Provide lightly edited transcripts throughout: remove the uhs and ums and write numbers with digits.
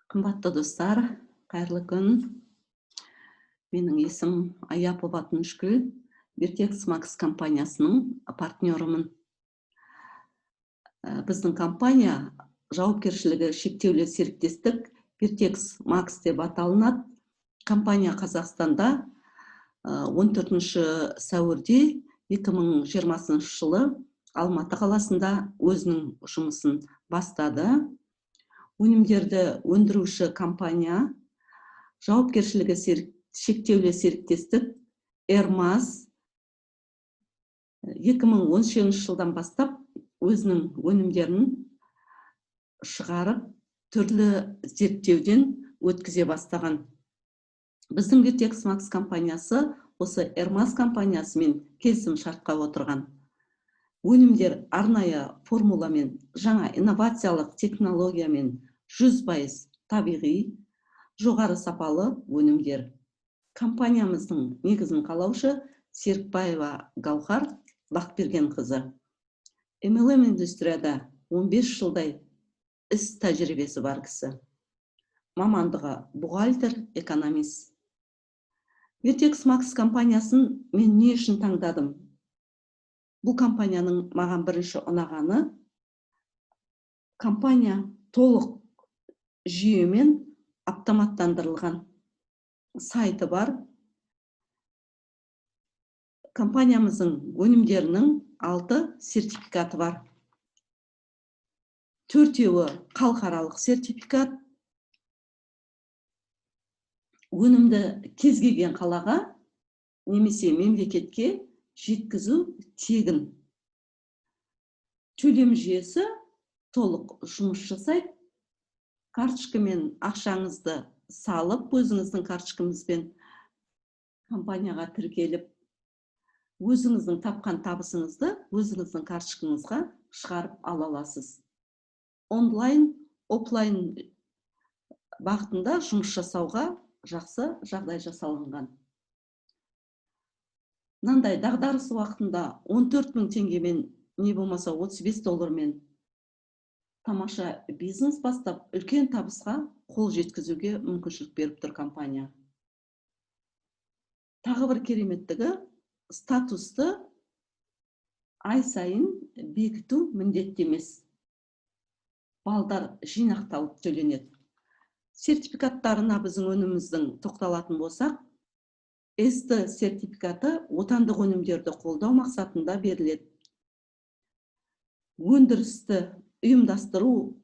Кымбаттуу достор, кайырлы күн. Менин есім Аяпова Тынышгүл, Birtex Max компаниясынын партнерымын. Биздин компания жоопкерчилиги шектелүү сериктестик Birtex Max деп аталынат. Компания Казакстанда 14-сәуірде 2020 жылы Алматы қаласында өзінің жұмысын бастады. Өнімдерді өндіруші компания жауапкершілігі шектеулі серіктестік Эрмаз 2017 жылдан бастап өзінің өнімдерін шығарып, түрлі зерттеуден өткізе бастаған. Біздің Birtex Max компаниясы осы Эрмаз компаниясымен келісім шартқа отырған. Өнімдер арнайы формуламен, жаңа инновациялық технологиямен 100% табиғи, жоғары сапалы өнімдер. Компаниямыздың негізін қалаушы Серікбаева Гаухар Бақбергенқызы. MLM индустрияда 15 жылдай іс тәжірибесі бар кісі. Мамандығы бухгалтер, экономист. Birtex Max компаниясын мен не үшін таңдадым? Бұл компанияның маған бірінші ұнағаны, компания толық жүйемен автоматтандырылған сайты бар. Компаниямыздың өнімдерінің 6 сертификаты бар. 4-еуі халықаралық сертификат. Өнімді кез келген қалаға немесе мемлекетке жеткізу тегін. Төлем жүйесі толық жұмыс жасайды. Карточкамен ақшаңызды салып, өзіңіздің карточкаңызбен компанияға тіркеліп, өзіңіздің тапқан табысыңызды өзіңіздің карточкаңызға шығарып ала аласыз. Онлайн, офлайн бағытында жұмыс жасауға жақсы жағдай жасалынған. Мынандай дағдарыс уақытында 14.000 теңгемен, не болмаса $35 тамаша бизнес бастап, үлкен табысқа қол жеткізуге мүмкіншілік беріп тұр компания. Тағы бір кереметтігі, статусты ай сайын бекіту міндетті емес. Балдар жинақталып төленеді. Сертификаттарына біздің өніміміздің тоқталатын болсақ, ST сертификаты отандық өнімдерді қолдау мақсатында беріледі. Өндірісті ұйымдастыру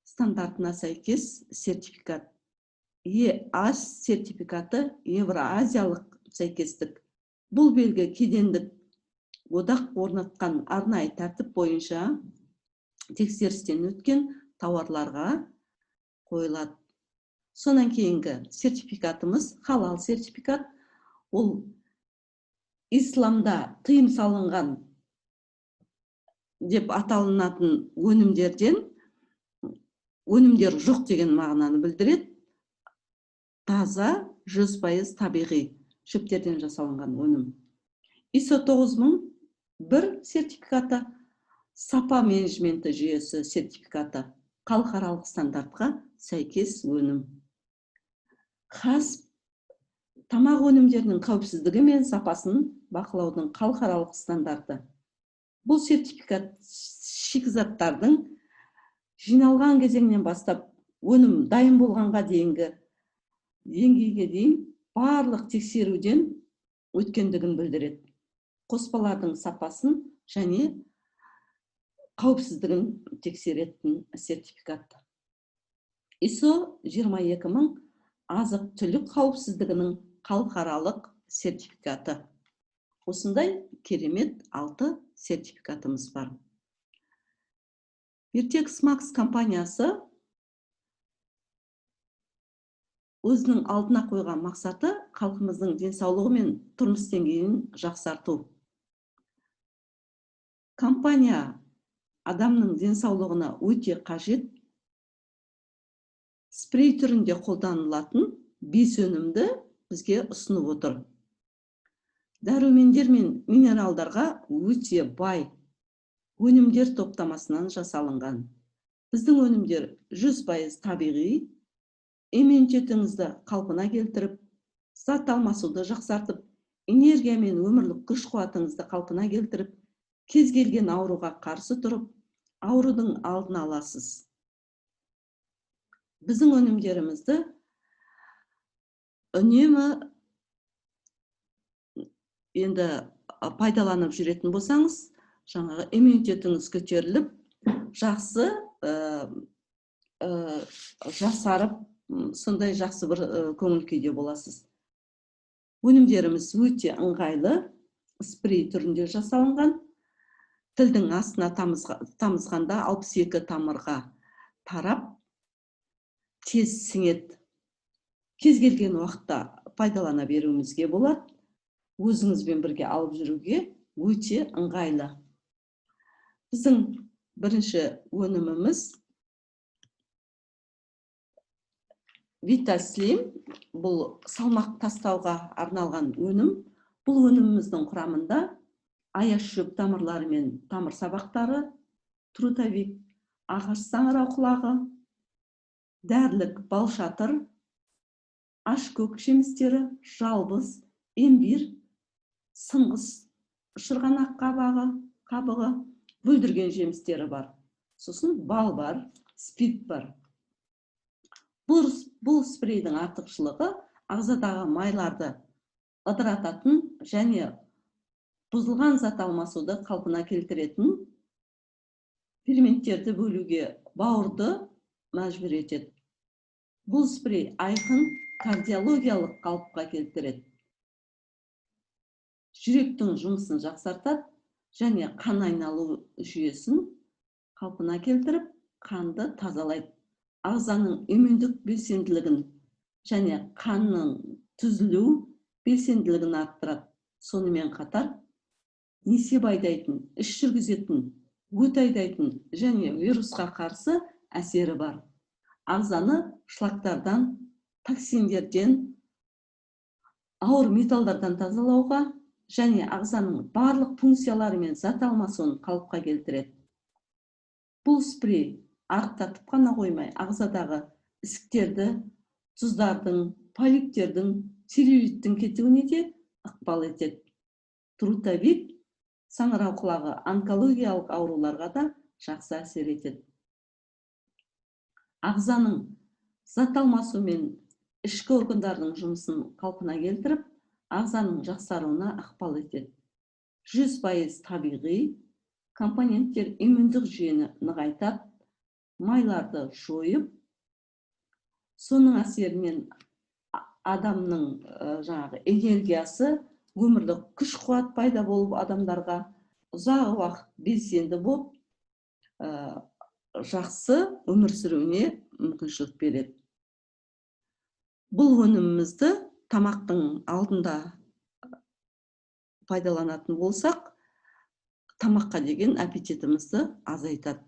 стандартына сәйкес сертификат. EAS сертификаты Евроазиялық сәйкестік. Бұл белгі кедендік одақ орнатқан арнайы тәртіп бойынша тексерістен өткен тауарларға қойылады. Сонан кейінгі сертификатымыз халал сертификат. Ол исламда тыйым салынған деп аталынатын өнімдер жоқ деген мағынаны білдіреді. Таза, 100% табиғи шөптерден жасалынған өнім. ISO 9001 сертификаты, сапа менеджменті жүйесі сертификаты, халықаралық стандартқа сәйкес өнім. Тамақ өнімдерінің қауіпсіздігі мен сапасын бақылаудың халықаралық стандарты. Бұл сертификат шикізаттардың жиналған кезеңнен бастап өнім дайын болғанға дейінгі деңгейге дейін барлық тексеруден өткендігін білдіреді. Қоспалардың сапасын және қауіпсіздігін тексеретін сертификат. ISO 22000 азық түлік қауіпсіздігінің халықаралық сертификаты. Осындай керемет 6 сертификатымыз бар. Birtex Max компаниясы өзінің алдына қойған мақсаты халқымыздың денсаулығы мен тұрмыс деңгейін жақсарту. Компания адамның денсаулығына өте қажет спрей түрінде қолданылатын 5 өнімді бізге ұсынып отыр. Дәрумендер мен минералдарға өте бай өнімдер топтамасынан жасалынған. Біздің өнімдер 100% табиғи, иммунитетіңізді қалпына келтіріп, зат алмасуды жақсартып, энергия мен өмірлік күш қуатыңызды қалпына келтіріп, кез келген ауруға қарсы тұрып, аурудың алдын аласыз. Біздің өнімдерімізді үнемі енді пайдаланып жүретін болсаңыз, жаңағы иммунитетіңіз көтеріліп, жақсы жасарып, сондай жақсы бір көңіл күйде боласыз. Өнімдеріміз өте ыңғайлы, спрей түрінде жасалынған. Тілдің астына тамызғанда 62 тамырға тарап, тез сіңеді. Кез келген уақытта пайдалана беруімізге болады. Өзіңізбен бірге алып жүруге өте ыңғайлы. Біздің бірінші өніміміз Vitaslим. Бұл салмақ тастауға арналған өнім. Бұл өніміміздің құрамында аяз шөп тамырлары мен тамыр сабақтары, трутовик, ағаш саңырау құлағы, дәрілік балшатыр, ашкөк жемістері, жалбыз, имбир, сыңғыс, шырғанақ қабығы, бүлдірген жемістері бар. Сосын бал бар, спирт бар. Бұл спрейдің артықшылығы ағзадағы майларды ыдырататын және бұзылған зат алмасуды қалпына келтіретін, ферменттерді бөлуге бауырды мәжбүр етеді. Бұл спрей айқын кардиологиялық қалыпқа келтіреді. Жүректің жұмысын жақсартады және қан айналу жүйесін қалпына келтіріп, қанды тазалайды. Ағзаның иммундық белсенділігін және қанның түзілу белсенділігін арттырады. Сонымен қатар несеп айдайтын, іш жүргізетін, өт айдайтын және вирусқа қарсы әсері бар. Ағзаны шлактардан, токсиндерден, ауыр металдардан тазалауға және ағзаның барлық функциялары мен зат алмасуын қалыпқа келтіреді. Бұл спрей арықтатып қана қоймай, ағзадағы ісіктерді, тұздардың, полиптердің, целлюлиттің кетуіне де ықпал етеді. Трутовик саңырау құлағы онкологиялық ауруларға да жақсы әсер етеді. Ағзаның зат алмасу мен ішкі органдардың жұмысын қалпына келтіріп, ағзаның жақсаруына ықпал етеді. 100% табиғи компоненттер иммундық жүйені нығайтады, майларды жойып, соның әсерінен адамның жаңағы энергиясы, өмірлік күш қуат пайда болып, адамдарға ұзақ уақыт белсенді болып, жақсы өмір сүруіне мүмкіншілік береді. Бұл өнімімізді тамақтың алдында пайдаланатын болсақ, тамаққа деген аппетитімізді азайтады.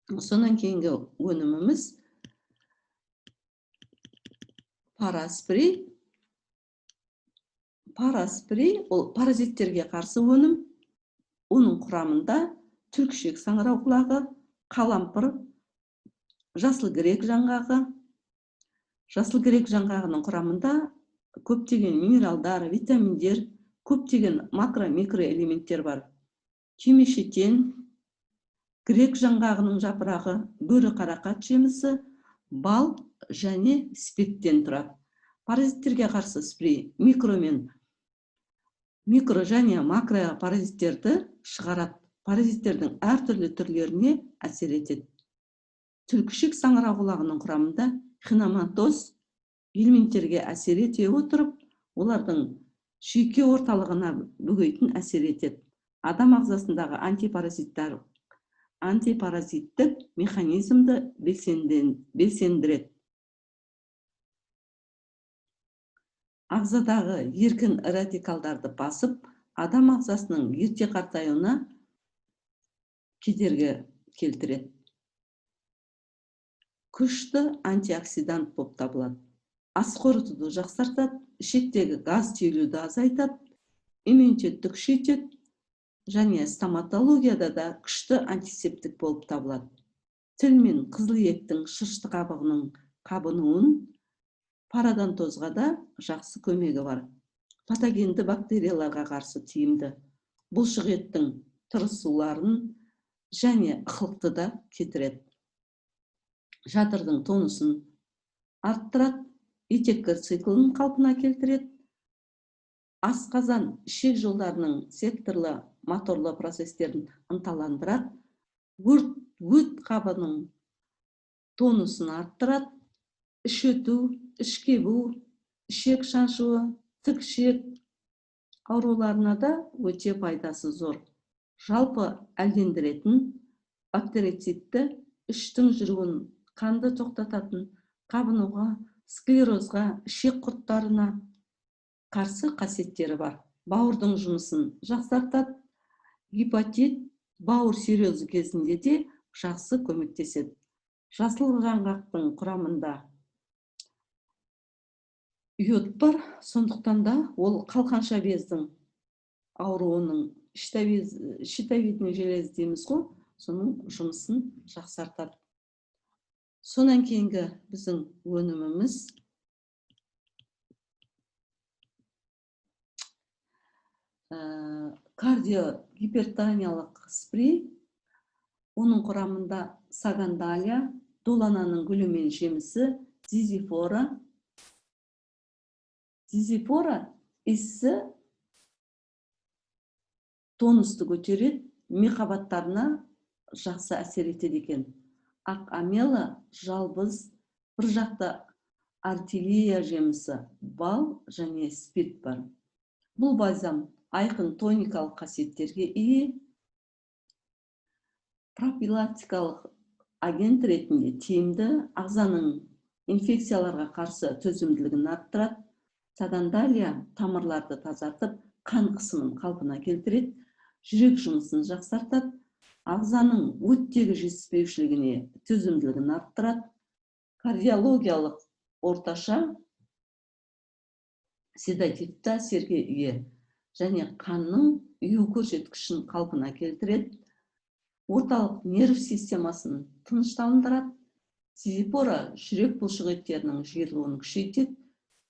Сонан кейінгі өніміміз параспрей. Параспрей ол паразиттерге қарсы өнім. Оның құрамында түлкішек саңырау құлағы, қалампыр, жасыл грек жаңғағы. Жасыл грек жаңғағының құрамында көптеген минералдар, витаминдер, көптеген макро-микроэлементтер бар. Кемешетен, грек жаңғағының жапырағы, бөрі қарақат жемісі, бал және спирттен тұрады. Паразиттерге қарсы спрей микро және макро паразиттерді шығарады. Паразиттердің әртүрлі түрлеріне әсер етеді. Түлкішек саңырау құлағының құрамында хиноматоз элементтерге әсер ете отырып, олардың жүйке орталығына бөгейтін әсер етеді. Адам ағзасындағы антипаразиттік механизмді белсендіреді. Ағзадағы еркін радикалдарды басып, адам ағзасының ерте қартаюына кедергі келтіреді. Күшті антиоксидант болып табылады. Ас қорытуды жақсартады, ішектегі газ түйілуді азайтады, иммунитетті күшейтеді және стоматологияда да күшті антисептик болып табылады. Тіл мен қызыл еттің шырышты қабығының қабынуын пародонтозға да жақсы көмегі бар. Патогенді бактерияларға қарсы тиімді. Бұлшық еттің тырысуларын және ықылықты да кетіреді. Жатырдың тонусын арттырады, итеккір циклын қалпына келтіреді. Асқазан ішек жолдарының секторлы моторлы процестерін ынталандырады. Өт қабының тонусын арттырады. Іш өту, іш кебу, ішек шаншуы, тік ішек ауруларына да өте пайдасы зор. Жалпы әлдендіретін, бактерицидті, іштің жүруін, қанды тоқтататын, қабынуға, склерозға, ішек құрттарына қарсы қасиеттері бар. Бауырдың жұмысын жақсартады. Гепатит бауыр сиррозы кезінде де жақсы көмектеседі. Жасыл жаңғақтың құрамында йод бар, сондықтан да ол қалқанша бездің ауруының щитовидный желез дейміз ғой, соның жұмысын жақсартады. Сонан кейінгі біздің өніміміз кардиогипертониялық спрей. Оның құрамында сагандалия, долананың гүлі мен жемісі, зизифора. Зизифора иісі тонусты көтереді, ми қабаттарына жақсы әсер етеді екен. Ақ амела, жалбыз, бір жақта артиллерия жемісі, бал және спирт бар. Бұл бальзам айқын тоникалық қасиеттерге ие. Профилактикалық агент ретінде тиімді, ағзаның инфекцияларға қарсы төзімділігін арттырады. Сагандалия тамырларды тазартып, қан қысымын қалпына келтіреді, жүрек жұмысын жақсартады, ағзаның өттегі жетіспеушілігіне төзімділігін арттырады. Кардиологиялық орташа седативті әсерге ие және қанның ұю көрсеткішін қалпына келтіреді. Орталық нерв системасын тыныштандырады. Зизифора жүрек бұлшық еттерінің жиырылуын күшейтеді,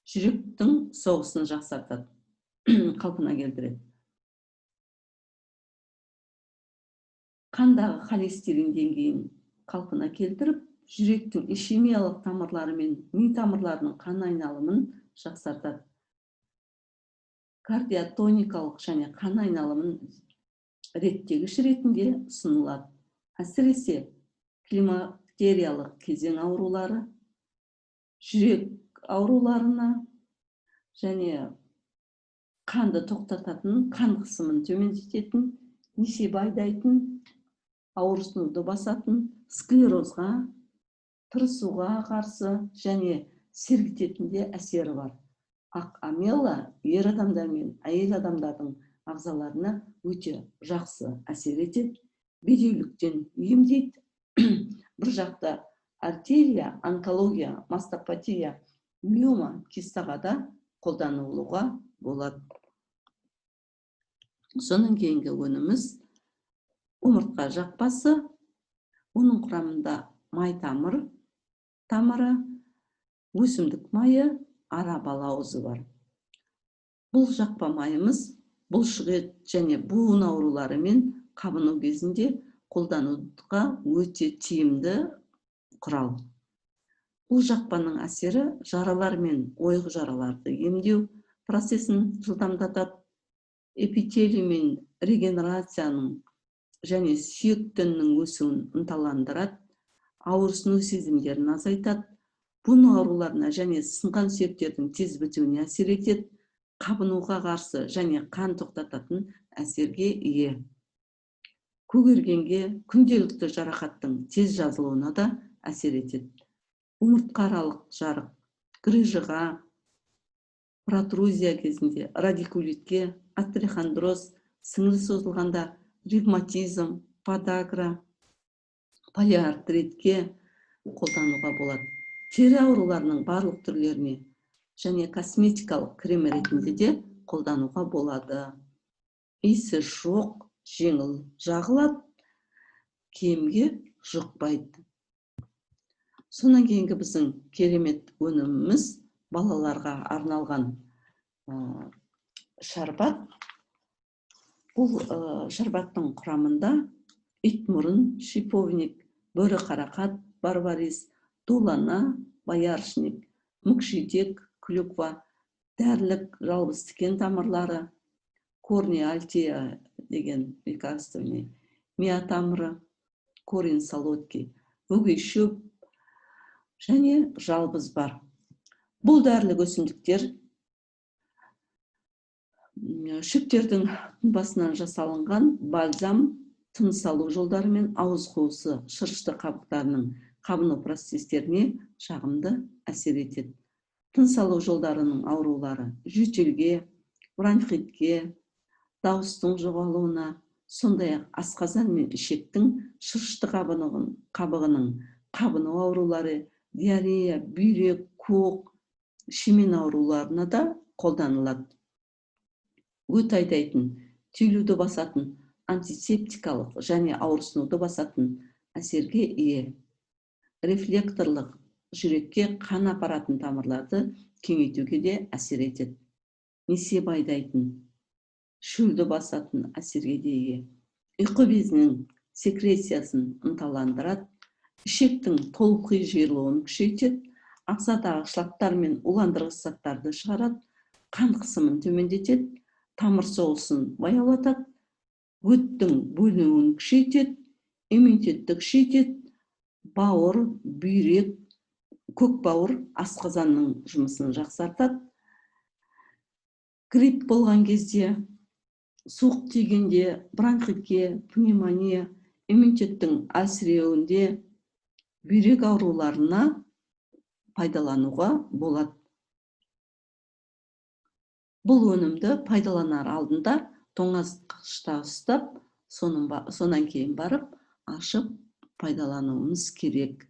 жүректің соғысын жақсартады, қалпына келтіреді. Қандағы холестерин деңгейін қалпына келтіріп, жүректің ишемиялық тамырлары мен ми тамырларының қан айналымын жақсартады. Кардиотоникалық және қан айналымын реттегіш ретінде ұсынылады. Әсіресе климактериялық кезең аурулары, жүрек ауруларына және қанды тоқтататын, қан қысымын төмендететін, несеп айдайтын, ауырсынуды басатын, склерозға, тырысуға қарсы және сергітетінде әсері бар. Ақ амела ер адамдар мен әйел адамдардың ағзаларына өте жақсы әсер етеді, бедеуліктен емдейді. Бір жақта артерия, онкология, мастопатия, миома, кистаға да қолданылуға болады. Соның кейінгі өніміз омыртқа жақпасы. Оның құрамында май тамыры, өсімдік майы, ара балауызы бар. Бұл жақпа майымыз бұлшық ет және буын аурулары мен қабыну кезінде қолдануға өте тиімді құрал. Бұл жақпаның әсері жаралар мен ойық жараларды емдеу процесін жылдамдатады, эпителий мен регенерацияның және сүйек тінінің өсуін ынталандырады, ауырсыну сезімдерін азайтады, буын ауруларына және сынған сүйектердің тез бітуіне әсер етеді, қабынуға қарсы және қан тоқтататын әсерге ие. Көгергенге, күнделікті жарақаттың тез жазылуына да әсер етеді. Омыртқаралық жарық, грыжыға, протрузия кезінде, радикулитке, остерохондроз, сіңірі созылғанда, ревматизм, подагра, полиартритке қолдануға болады. Тері ауруларының барлық түрлеріне және косметикалық крем ретінде де қолдануға болады. Иісі жоқ, жеңіл жағылады, киімге жұқпайды. Сонан кейінгі біздің керемет өніміміз балаларға арналған шарбат. Бұл шарбаттың құрамында итмұрын, шиповник, бөрі қарақат, барбарис, дулана, боярышник, мүкжидек, клюква, дәрілік жалбыз тікен тамырлары, корни альтия деген лекарственный, мия тамыры, корень солодкий, өгей шөп және жалбыз бар. Бұл дәрілік өсімдіктер шөптердің басынан жасалынған бальзам, тыныс алу жолдары мен ауыз қуысы шырышты қабықтарының қабыну процестеріне жағымды әсер етеді. Тыныс алу жолдарының аурулары жөтелге, бронхитке, дауыстың жоғалуына, сондай-ақ асқазан мен ішектің шырышты қабығының қабыну аурулары, диарея, бүйрек, коқ, шемен ауруларына да қолданылады. Өт айдайтын, түйілуді басатын, антисептикалық және ауырсынуды басатын әсерге ие. Рефлекторлық жүрекке қан апаратын тамырларды кеңейтуге де әсер етеді. Несеп айдайтын, шөлді басатын әсерге де ие. Ұйқы безінің секрециясын ынталандырады, ішектің толқи жиырылуын күшейтеді, ағзадағы шлактар мен уландырғыш заттарды шығарады, қан қысымын төмендетеді, тамыр соғысын баяулатады, өттің бөлінуін күшейтеді, иммунитетті күшейтеді, бауыр, бүйрек, көкбауыр, асқазанның жұмысын жақсартады. Грипп болған кезде, суық тигенде, бронхитке, пневмония, иммунитеттің әлсіреуінде, бүйрек ауруларына пайдалануға болады. Бұл өнімді пайдаланар алдында тоңазытқышта ұстап, сонан кейін барып ашып пайдалануымыз керек.